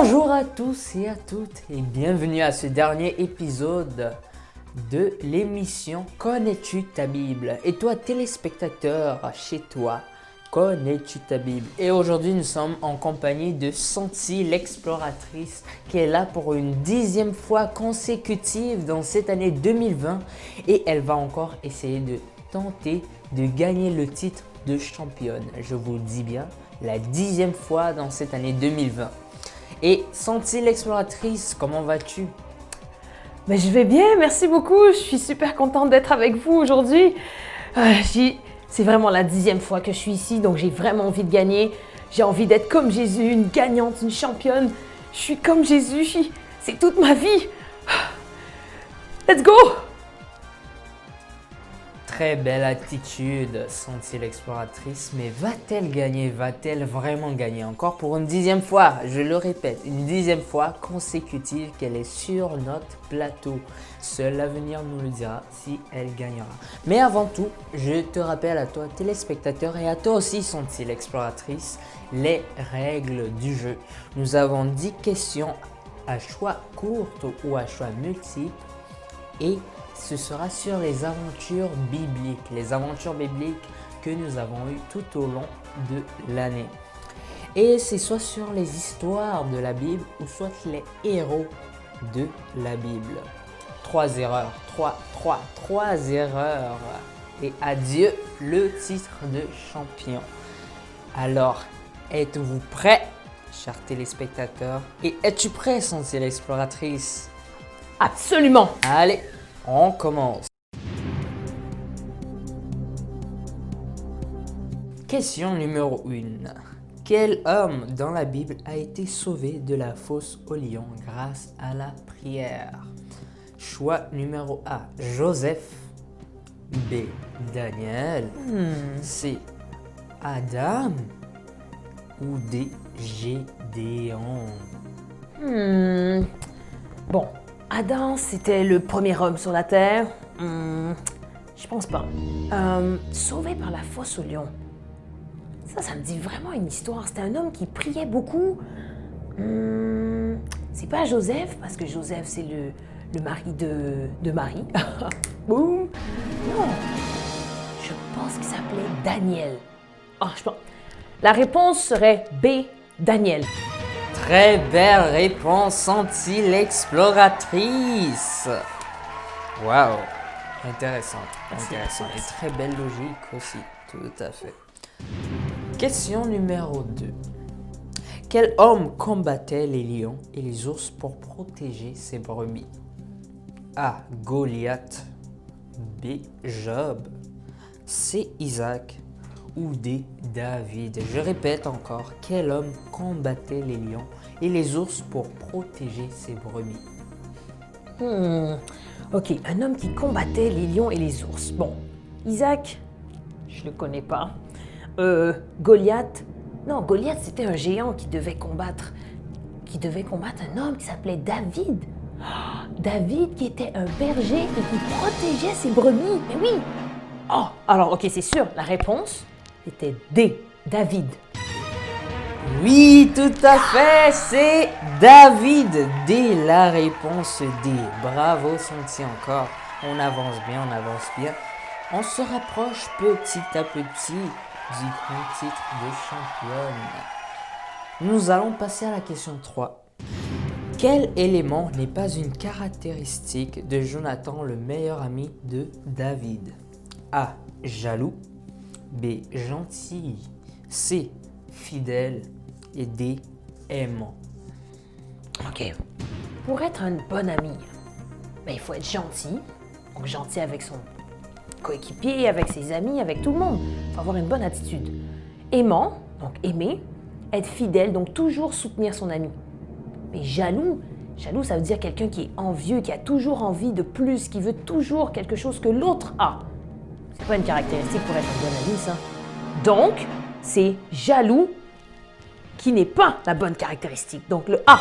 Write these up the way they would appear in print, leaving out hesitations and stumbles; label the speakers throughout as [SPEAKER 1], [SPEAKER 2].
[SPEAKER 1] Bonjour à tous et à toutes et bienvenue à ce dernier épisode de l'émission Connais-tu ta Bible? Et toi téléspectateur chez toi, connais-tu ta Bible? Et aujourd'hui nous sommes en compagnie de Santi l'exploratrice qui est là pour une 10e fois consécutive dans cette année 2020 et elle va encore essayer de tenter de gagner le titre de championne. Je vous le dis bien, la 10e fois dans cette année 2020. Et Santi l'exploratrice, comment vas-tu?
[SPEAKER 2] Ben, je vais bien, merci beaucoup. Je suis super contente d'être avec vous aujourd'hui. C'est vraiment la 10e fois que je suis ici, donc j'ai vraiment envie de gagner. J'ai envie d'être comme Jésus, une gagnante, une championne. Je suis comme Jésus, c'est toute ma vie. Let's go!
[SPEAKER 1] Très belle attitude, Santi l'exploratrice, mais va-t-elle gagner? Va-t-elle vraiment gagner? Encore pour une 10e fois, je le répète, une 10e fois consécutive qu'elle est sur notre plateau. Seul l'avenir nous le dira si elle gagnera. Mais avant tout, je te rappelle à toi téléspectateur et à toi aussi Santi l'exploratrice, les règles du jeu. Nous avons 10 questions à choix courtes ou à choix multiples et ce sera sur les aventures bibliques que nous avons eues tout au long de l'année. Et c'est soit sur les histoires de la Bible ou soit les héros de la Bible. 3 erreurs, 3 erreurs. Et adieu le titre de champion. Alors, êtes-vous prêts, chers téléspectateurs? Et es-tu prêt, Santi l'exploratrice?
[SPEAKER 2] Absolument!
[SPEAKER 1] Allez, on commence. Question numéro 1. Quel homme dans la Bible a été sauvé de la fosse au lion grâce à la prière? Choix numéro A, Joseph. B, Daniel. C, Adam. Ou D, Gédéon.
[SPEAKER 2] Bon, Adam, c'était le premier homme sur la terre. Je pense pas. Sauvé par la fosse au lion. Ça me dit vraiment une histoire. C'était un homme qui priait beaucoup. C'est pas Joseph, parce que Joseph, c'est le mari de Marie. Boum! Non! Je pense qu'il s'appelait Daniel. La réponse serait B, Daniel.
[SPEAKER 1] Très belle réponse, Santi l'exploratrice. Waouh, intéressant. Et très belle logique aussi, tout à fait. Question numéro 2. Quel homme combattait les lions et les ours pour protéger ses brebis? A, Goliath. B, Job. C, Isaac. Ou D, David. Je répète encore, quel homme combattait les lions et les ours pour protéger ses brebis?
[SPEAKER 2] Ok, un homme qui combattait les lions et les ours. Bon, Isaac, je le connais pas. Goliath, non, Goliath c'était un géant qui devait combattre un homme qui s'appelait David. David qui était un berger et qui protégeait ses brebis. Mais oui. Oh, alors ok, c'est sûr, la réponse était D, David.
[SPEAKER 1] Oui, tout à fait, c'est David. D, la réponse D. Bravo, Santi encore. On avance bien. On se rapproche petit à petit du grand titre de championne. Nous allons passer à la question 3. Quel élément n'est pas une caractéristique de Jonathan, le meilleur ami de David? A, jaloux. B, gentil. C, fidèle. Et D, aimant.
[SPEAKER 2] Ok. Pour être un bon ami, il faut être gentil. Donc gentil avec son coéquipier, avec ses amis, avec tout le monde. Il faut avoir une bonne attitude. Aimant, donc aimer. Être fidèle, donc toujours soutenir son ami. Mais jaloux, ça veut dire quelqu'un qui est envieux, qui a toujours envie de plus, qui veut toujours quelque chose que l'autre a. C'est pas une caractéristique pour être un bon ami, ça. Donc, c'est jaloux qui n'est pas la bonne caractéristique. Donc le A.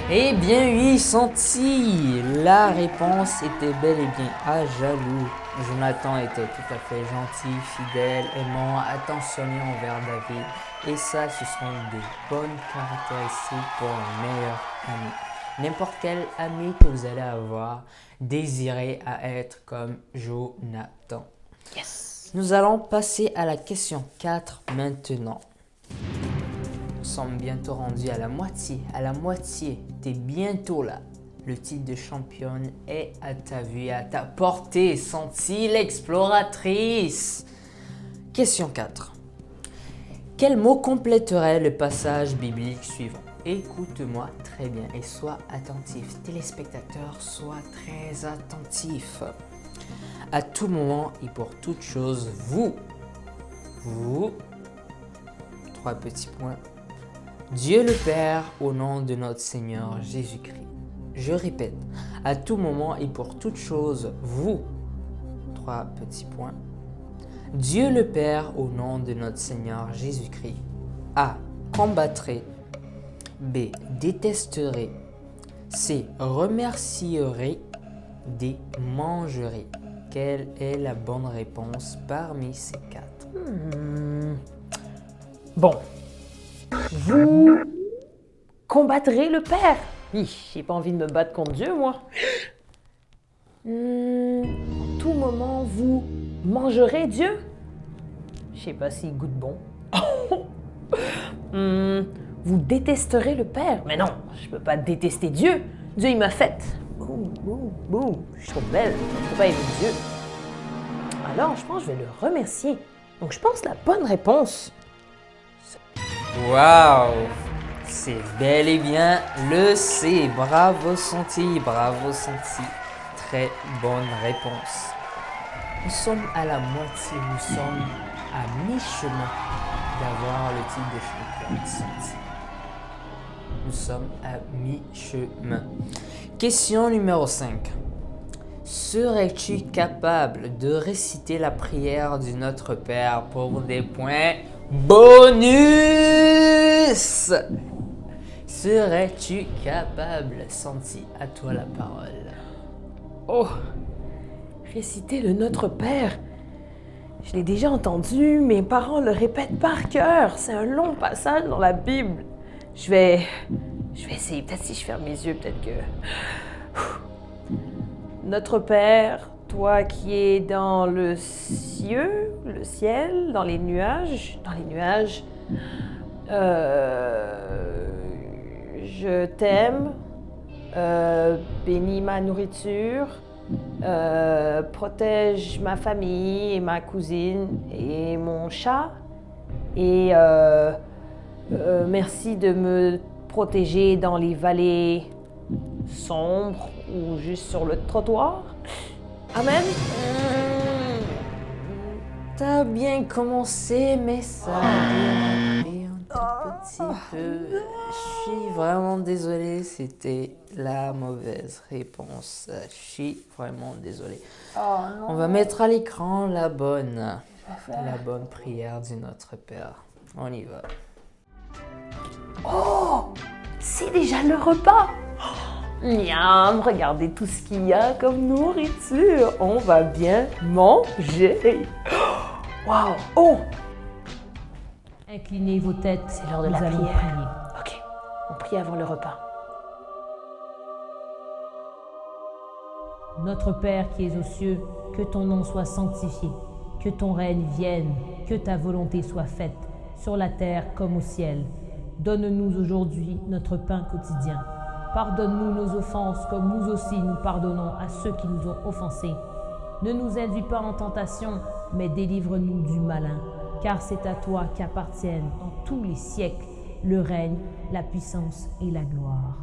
[SPEAKER 1] Eh bien oui, Santi, la réponse était bel et bien à jaloux. Jonathan était tout à fait gentil, fidèle, aimant, attentionné envers David. Et ça, ce sont des bonnes caractéristiques pour un meilleur ami. N'importe quel ami que vous allez avoir, désirez à être comme Jonathan.
[SPEAKER 2] Yes!
[SPEAKER 1] Nous allons passer à la question 4 maintenant. Nous sommes bientôt rendus à la moitié, t'es bientôt là. Le titre de championne est à ta vue et à ta portée, Santi l'exploratrice. Question 4. Quel mot compléterait le passage biblique suivant? Écoute-moi très bien et sois attentif. Téléspectateurs, sois très attentif. À tout moment et pour toute chose, vous, 3 petits points. Dieu le Père, au nom de notre Seigneur Jésus-Christ. Je répète, à tout moment et pour toute chose, vous, 3 petits points. Dieu le Père, au nom de notre Seigneur Jésus-Christ. A. Combattrait. B. Détesterait. C. Remercierait. D. Mangerait. Quelle est la bonne réponse parmi ces 4?
[SPEAKER 2] Bon. Vous combattrez le Père. J'ai pas envie de me battre contre Dieu, moi. En tout moment, vous mangerez Dieu. Je sais pas s'il goûte bon. Vous détesterez le Père. Mais non, je peux pas détester Dieu. Dieu, il m'a faite. Boum, boum, boum. Je suis trop belle. Je peux pas aimer Dieu. Alors, je pense que je vais le remercier. Donc, je pense la bonne réponse.
[SPEAKER 1] Waouh! C'est bel et bien le C. Bravo Santi, bravo Santi. Très bonne réponse. Nous sommes à la moitié, nous sommes à mi-chemin d'avoir le titre de champion Santi. Nous sommes à mi-chemin. Question numéro 5. Serais-tu capable de réciter la prière du Notre Père pour des points bonus? Serais-tu capable? Santi, à toi la parole.
[SPEAKER 2] Oh, réciter le Notre Père. Je l'ai déjà entendu, mes parents le répètent par cœur. C'est un long passage dans la Bible. Je vais essayer. Peut-être si je ferme mes yeux, peut-être que... Notre Père, toi qui es dans le ciel, dans les nuages, je t'aime, bénis ma nourriture, protège ma famille et ma cousine et mon chat, et merci de me protéger dans les vallées sombres ou juste sur le trottoir. Amen.
[SPEAKER 1] T'as bien commencé, mais ça a dérapé un tout petit peu. Je suis vraiment désolé, c'était la mauvaise réponse. Je suis vraiment désolé.
[SPEAKER 2] Oh non.
[SPEAKER 1] On va mettre à l'écran la bonne prière du Notre Père. On y va.
[SPEAKER 2] Oh, c'est déjà le repas. Miam, regardez tout ce qu'il y a comme nourriture. On va bien manger. Waouh. Oh,
[SPEAKER 3] Inclinez vos têtes,
[SPEAKER 2] c'est l'heure de
[SPEAKER 3] nous
[SPEAKER 2] la
[SPEAKER 3] allons
[SPEAKER 2] prière.
[SPEAKER 3] prier.
[SPEAKER 2] Ok, on prie avant le repas.
[SPEAKER 3] Notre Père qui es aux cieux, que ton nom soit sanctifié, que ton règne vienne, que ta volonté soit faite, sur la terre comme au ciel. Donne-nous aujourd'hui notre pain quotidien. Pardonne-nous nos offenses comme nous aussi nous pardonnons à ceux qui nous ont offensés. Ne nous induis pas en tentation, mais délivre-nous du malin, car c'est à toi qu'appartiennent dans tous les siècles le règne, la puissance et la gloire.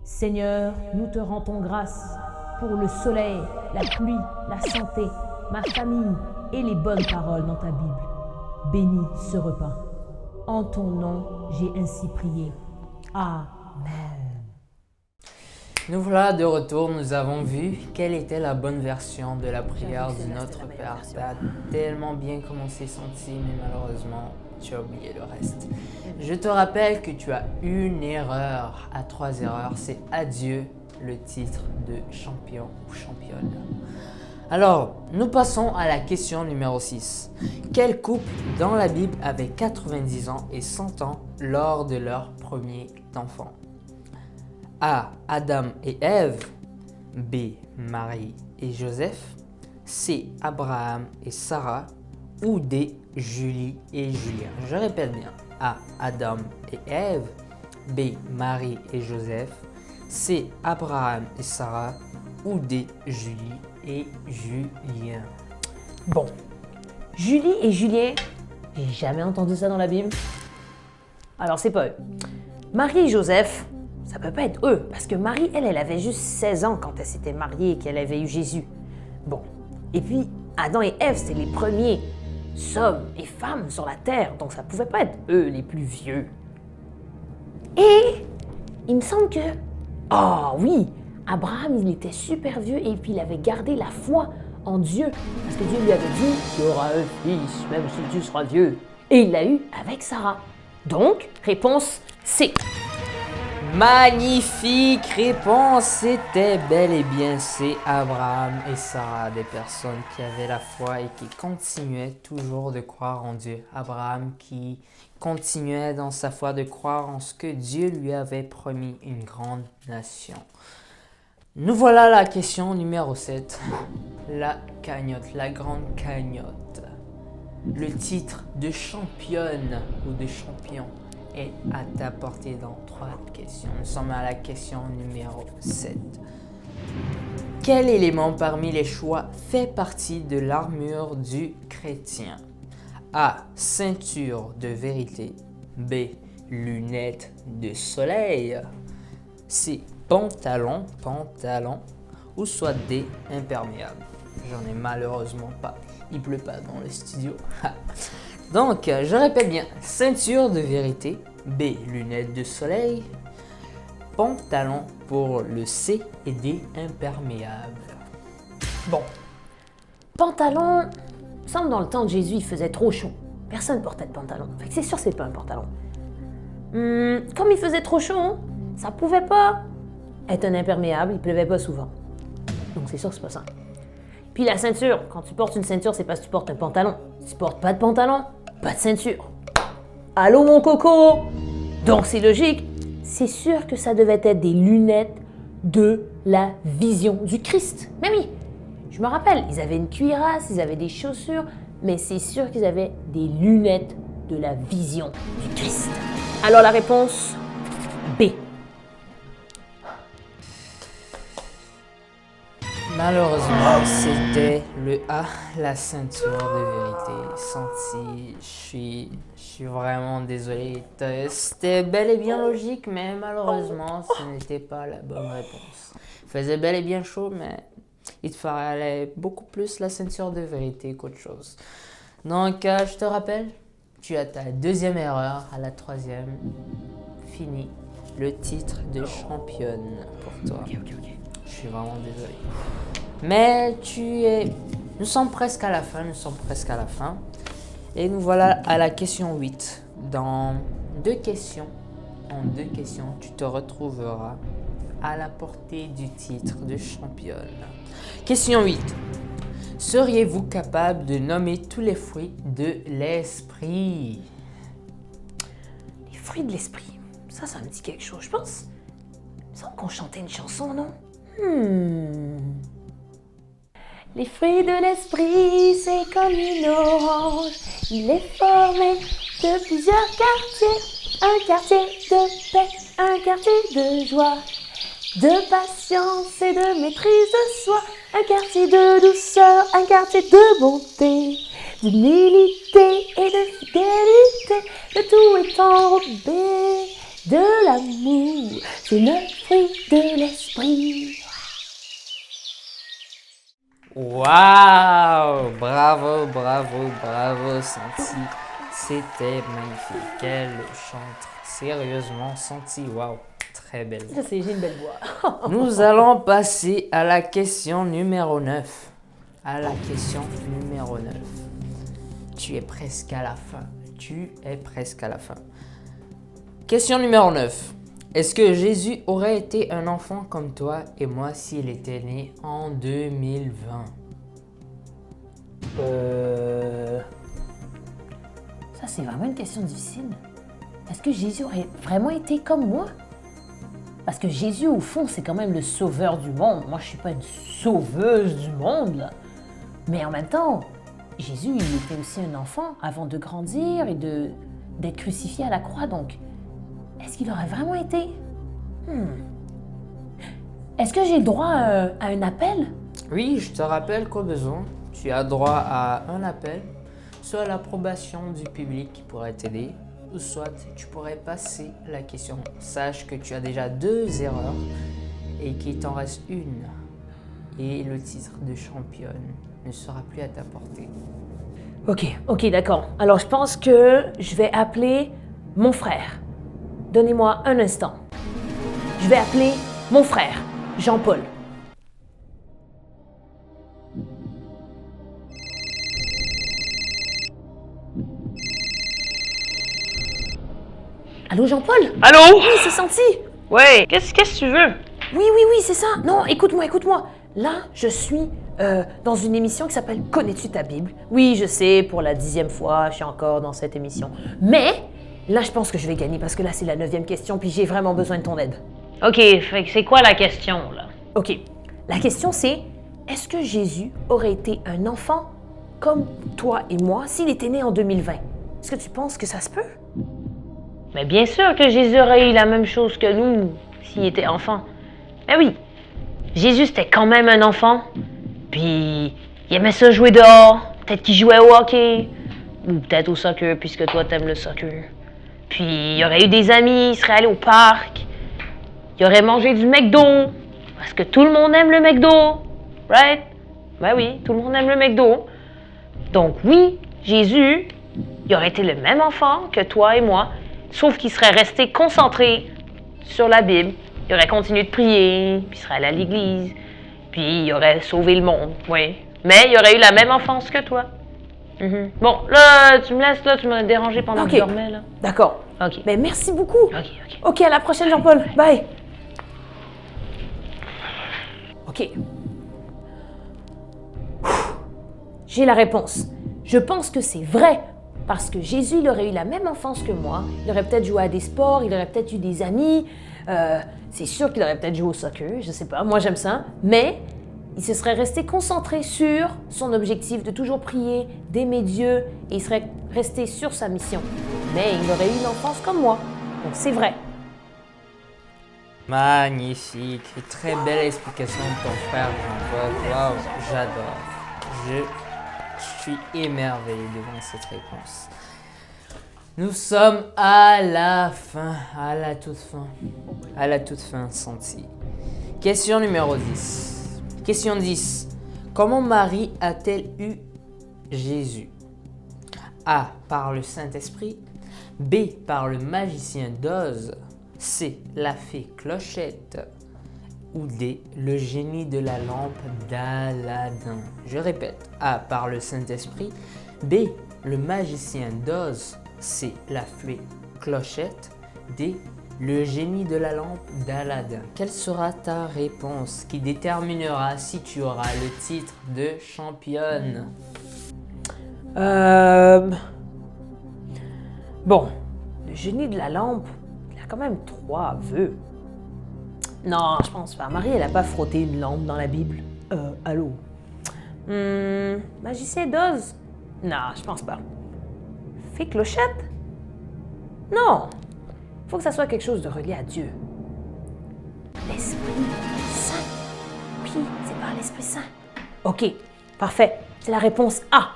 [SPEAKER 3] Seigneur, nous te rendons grâce pour le soleil, la pluie, la santé, ma famille et les bonnes paroles dans ta Bible. Bénis ce repas. En ton nom, j'ai ainsi prié. Amen.
[SPEAKER 1] Nous voilà de retour, nous avons vu quelle était la bonne version de la prière
[SPEAKER 2] J'avoue que
[SPEAKER 1] du
[SPEAKER 2] celle-là,
[SPEAKER 1] Notre
[SPEAKER 2] c'était la meilleure
[SPEAKER 1] Père.
[SPEAKER 2] version.
[SPEAKER 1] Ça a tellement bien commencé Santi, mais malheureusement, tu as oublié le reste. Je te rappelle que tu as une erreur. À 3 erreurs, c'est adieu le titre de champion ou championne. Alors, nous passons à la question numéro 6. Quel couple dans la Bible avait 90 ans et 100 ans lors de leur premier enfant? A. Adam et Ève. B. Marie et Joseph. C. Abraham et Sarah. Ou D. Julie et Julien. Je répète bien. A. Adam et Ève. B. Marie et Joseph. C. Abraham et Sarah. Ou D. Julie et Julien.
[SPEAKER 2] Bon, Julie et Julien, j'ai jamais entendu ça dans la Bible. Alors c'est pas eux. Marie et Joseph, ça peut pas être eux, parce que Marie, elle avait juste 16 ans quand elle s'était mariée et qu'elle avait eu Jésus. Bon, et puis Adam et Ève, c'était les premiers hommes et femmes sur la terre, donc ça pouvait pas être eux les plus vieux. Et il me semble que... Oh oui, Abraham, il était super vieux et puis il avait gardé la foi en Dieu. Parce que Dieu lui avait dit, tu auras un fils, même si tu seras vieux. Et il l'a eu avec Sarah. Donc, réponse C.
[SPEAKER 1] Magnifique réponse, c'était bel et bien C. Abraham et Sarah, des personnes qui avaient la foi et qui continuaient toujours de croire en Dieu. Abraham qui continuait dans sa foi de croire en ce que Dieu lui avait promis, une grande nation. Nous voilà à la question numéro 7. La cagnotte, la grande cagnotte. Le titre de championne ou de champion est à ta portée dans 3 questions. Nous sommes à la question numéro 7. Quel élément parmi les choix fait partie de l'armure du chrétien? A. Ceinture de vérité. B. Lunettes de soleil. C. Pantalon. Ou soit D. Imperméable. J'en ai malheureusement pas. Il pleut pas dans le studio. Donc, je répète bien. Ceinture de vérité. B. Lunettes de soleil. Pantalon pour le C et D. Imperméable.
[SPEAKER 2] Bon, pantalon, il me semble dans le temps de Jésus, il faisait trop chaud. Personne portait de pantalon. Fait que c'est sûr c'est pas un pantalon. Comme il faisait trop chaud, ça pouvait pas être un imperméable, il pleuvait pas souvent. Donc c'est sûr que c'est pas ça. Puis la ceinture, quand tu portes une ceinture, c'est parce que tu portes un pantalon. Si tu portes pas de pantalon, pas de ceinture. Allô mon coco? Donc c'est logique. C'est sûr que ça devait être des lunettes de la vision du Christ. Mais oui, je me rappelle, ils avaient une cuirasse, ils avaient des chaussures, mais c'est sûr qu'ils avaient des lunettes de la vision du Christ. Alors la réponse B.
[SPEAKER 1] Malheureusement, c'était le A, la ceinture de vérité. Senti, je suis vraiment désolé. C'était bel et bien logique, mais malheureusement, ce n'était pas la bonne réponse. Il faisait bel et bien chaud, mais il te fallait beaucoup plus la ceinture de vérité qu'autre chose. Donc, je te rappelle, tu as ta 2e erreur, à la 3e, fini le titre de championne pour toi.
[SPEAKER 2] Ok.
[SPEAKER 1] Je suis vraiment désolé. Mais nous sommes presque à la fin. Et nous voilà à la question 8. En 2 questions, tu te retrouveras à la portée du titre de championne. Question 8. Seriez-vous capable de nommer tous les fruits de l'esprit?
[SPEAKER 2] Les fruits de l'esprit, ça me dit quelque chose, je pense. Il me semble qu'on chantait une chanson, non? Les fruits de l'esprit, c'est comme une orange. Il est formé de plusieurs quartiers. Un quartier de paix, un quartier de joie, de patience et de maîtrise de soi. Un quartier de douceur, un quartier de bonté, d'humilité et de fidélité. Le tout est enrobé de l'amour. C'est le fruit de l'esprit.
[SPEAKER 1] Waouh! Bravo, Santi. C'était magnifique. Quelle chante. Sérieusement, Santi, waouh. Très belle.
[SPEAKER 2] J'ai une belle voix.
[SPEAKER 1] Nous allons passer à la question numéro 9. Tu es presque à la fin. Tu es presque à la fin. Question numéro 9. Est-ce que Jésus aurait été un enfant comme toi et moi s'il était né en 2020?
[SPEAKER 2] Ça, c'est vraiment une question difficile. Est-ce que Jésus aurait vraiment été comme moi? Parce que Jésus, au fond, c'est quand même le sauveur du monde. Moi, je suis pas une sauveuse du monde, là. Mais en même temps, Jésus, il était aussi un enfant avant de grandir et d'être crucifié à la croix. Donc, est-ce qu'il aurait vraiment été? Est-ce que j'ai le droit à un appel?
[SPEAKER 1] Oui, je te rappelle qu'au besoin, tu as droit à un appel, soit l'approbation du public qui pourrait t'aider, ou soit tu pourrais passer la question. Sache que tu as déjà 2 erreurs et qu'il t'en reste une. Et le titre de championne ne sera plus à ta portée.
[SPEAKER 2] Ok, d'accord. Alors, je pense que je vais appeler mon frère. Donnez-moi un instant. Je vais appeler mon frère, Jean-Paul. Allô, Jean-Paul?
[SPEAKER 4] Allô?
[SPEAKER 2] Oui, c'est Santi.
[SPEAKER 4] Ouais, qu'est-ce que tu veux?
[SPEAKER 2] Oui, c'est ça. Non, écoute-moi. Là, je suis dans une émission qui s'appelle Connais-tu ta Bible? Oui, je sais, pour la 10e fois, je suis encore dans cette émission. Mais, là, je pense que je vais gagner parce que là, c'est la 9e question, puis j'ai vraiment besoin de ton aide.
[SPEAKER 4] Ok, fait que c'est quoi la question, là?
[SPEAKER 2] Ok, la question c'est, est-ce que Jésus aurait été un enfant comme toi et moi s'il était né en 2020? Est-ce que tu penses que ça se peut?
[SPEAKER 4] Mais bien sûr que Jésus aurait eu la même chose que nous s'il était enfant. Mais oui, Jésus c'était quand même un enfant. Puis il aimait ça jouer dehors. Peut-être qu'il jouait au hockey. Ou peut-être au soccer, puisque toi t'aimes le soccer. Puis il aurait eu des amis, il serait allé au parc. Il aurait mangé du McDo. Parce que tout le monde aime le McDo. Right? Ben oui, tout le monde aime le McDo. Donc oui, Jésus, il aurait été le même enfant que toi et moi. Sauf qu'il serait resté concentré sur la Bible. Il aurait continué de prier, puis il serait allé à l'église, puis il aurait sauvé le monde, oui. Mais il aurait eu la même enfance que toi. Bon, là, tu me laisses, là, tu m'as dérangé pendant que je dormais, là.
[SPEAKER 2] D'accord.
[SPEAKER 4] Ok.
[SPEAKER 2] Ben merci beaucoup.
[SPEAKER 4] Ok.
[SPEAKER 2] Ok, à la prochaine, Jean-Paul. Bye. Ok. J'ai la réponse. Je pense que c'est vrai. Parce que Jésus, il aurait eu la même enfance que moi. Il aurait peut-être joué à des sports, il aurait peut-être eu des amis. C'est sûr qu'il aurait peut-être joué au soccer, je sais pas. Moi, j'aime ça. Mais il se serait resté concentré sur son objectif de toujours prier, d'aimer Dieu. Et il serait resté sur sa mission. Mais il aurait eu une enfance comme moi. Donc, c'est vrai.
[SPEAKER 1] Magnifique. Très belle explication de ton frère Jean-Paul. Waouh, j'adore. Je suis émerveillé devant cette réponse. Nous sommes à la fin, à la toute fin, Santi. Question numéro 10. Question 10. Comment Marie a-t-elle eu Jésus? A. Par le Saint-Esprit. B. Par le magicien d'Oz. C. La fée Clochette. Ou D. Le génie de la lampe d'Aladin. Je répète. A. Par le Saint-Esprit. B. Le magicien d'Oz. C. La fée Clochette. D. Le génie de la lampe d'Aladin. Quelle sera ta réponse qui déterminera si tu auras le titre de championne?
[SPEAKER 2] Bon, le génie de la lampe, il a quand même 3 vœux. Non, je pense pas. Marie, elle a pas frotté une lampe dans la Bible. Allô? Magicien d'Oz? Non, je pense pas. Fée Clochette? Non. Faut que ça soit quelque chose de relié à Dieu. L'Esprit Saint. Oui, c'est par l'Esprit Saint. Ok, parfait. C'est la réponse A.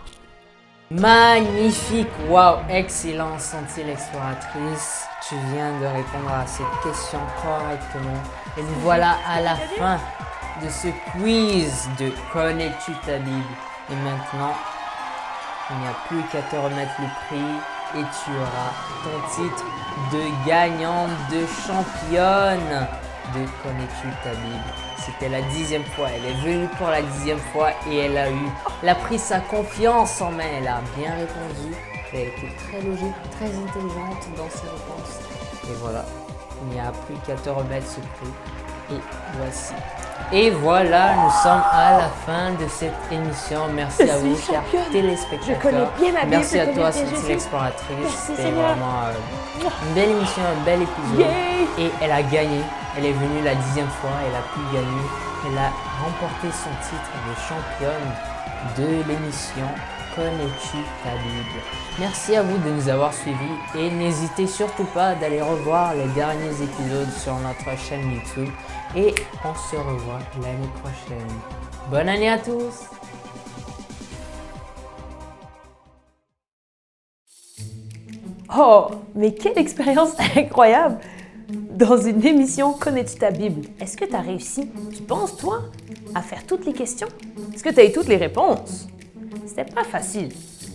[SPEAKER 1] Magnifique, wow, excellent, Santi l'exploratrice. Tu viens de répondre à cette question correctement. Et nous voilà à la fin de ce quiz de Connais-tu ta Bible? Et maintenant, il n'y a plus qu'à te remettre le prix et tu auras ton titre de gagnante, de championne de Connais-tu ta Bible? C'était la 10e fois, elle est venue pour la 10e fois et elle a pris sa confiance en main, elle a bien répondu Elle a été très logique, très intelligente dans ses réponses. Et voilà, il n'y a plus qu'à te remettre ce prix. Et voici. Et voilà, nous sommes à la fin de cette émission. Merci à vous, chers téléspectateurs.
[SPEAKER 2] Je connais bien ma Bible.
[SPEAKER 1] Merci à
[SPEAKER 2] je
[SPEAKER 1] toi,
[SPEAKER 2] connais
[SPEAKER 1] Cynthia
[SPEAKER 2] Jésus.
[SPEAKER 1] l'exploratrice.
[SPEAKER 2] Merci,
[SPEAKER 1] C'était
[SPEAKER 2] Seigneur.
[SPEAKER 1] vraiment une belle émission, un bel épisode.
[SPEAKER 2] Yay!
[SPEAKER 1] Et elle a gagné. Elle est venue la 10e fois. Elle a pu gagner. Elle a remporté son titre de championne de l'émission Connais-tu ta Bible? Merci à vous de nous avoir suivis et n'hésitez surtout pas d'aller revoir les derniers épisodes sur notre chaîne YouTube et on se revoit l'année prochaine. Bonne année à tous!
[SPEAKER 2] Oh, mais quelle expérience incroyable! Dans une émission Connais-tu ta Bible? Est-ce que tu as réussi, tu penses, toi, à faire toutes les questions? Est-ce que tu as eu toutes les réponses? C'était pas facile,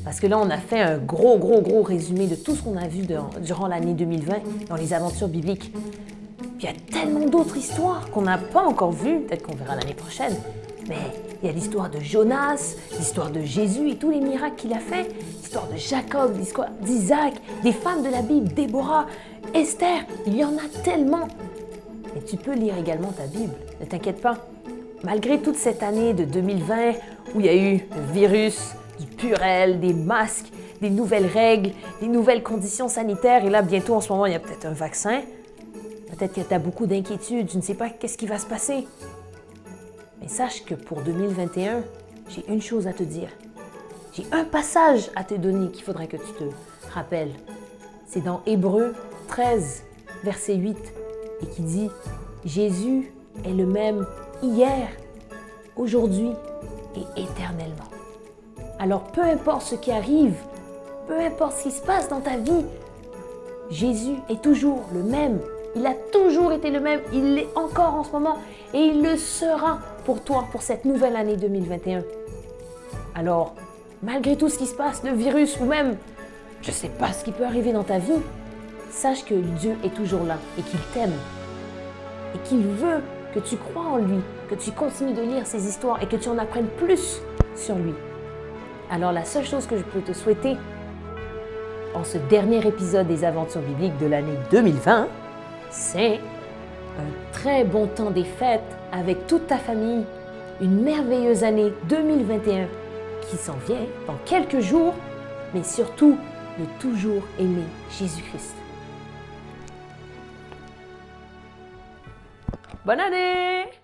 [SPEAKER 2] parce que là, on a fait un gros résumé de tout ce qu'on a vu durant l'année 2020 dans les aventures bibliques. Puis il y a tellement d'autres histoires qu'on n'a pas encore vues, peut-être qu'on verra l'année prochaine. Mais il y a l'histoire de Jonas, l'histoire de Jésus et tous les miracles qu'il a fait, l'histoire de Jacob, l'histoire d'Isaac, des femmes de la Bible, Déborah, Esther, il y en a tellement. Et tu peux lire également ta Bible, ne t'inquiète pas. Malgré toute cette année de 2020 où il y a eu le virus, du purel, des masques, des nouvelles règles, des nouvelles conditions sanitaires, et là bientôt en ce moment il y a peut-être un vaccin, peut-être que tu as beaucoup d'inquiétudes, je ne sais pas qu'est-ce qui va se passer. Mais sache que pour 2021, j'ai une chose à te dire. J'ai un passage à te donner qu'il faudrait que tu te rappelles. C'est dans Hébreux 13, verset 8, et qui dit « Jésus est le même hier, aujourd'hui et éternellement. » Alors peu importe ce qui arrive, peu importe ce qui se passe dans ta vie, Jésus est toujours le même. Il a toujours été le même, il l'est encore en ce moment et il le sera pour toi, pour cette nouvelle année 2021. Alors, malgré tout ce qui se passe, le virus ou même, je ne sais pas ce qui peut arriver dans ta vie, sache que Dieu est toujours là et qu'il t'aime et qu'il veut que tu crois en lui, que tu continues de lire ses histoires et que tu en apprennes plus sur lui. Alors la seule chose que je peux te souhaiter en ce dernier épisode des aventures bibliques de l'année 2020, c'est un très bon temps des fêtes avec toute ta famille, une merveilleuse année 2021 qui s'en vient dans quelques jours, mais surtout de toujours aimer Jésus-Christ. Bonne année!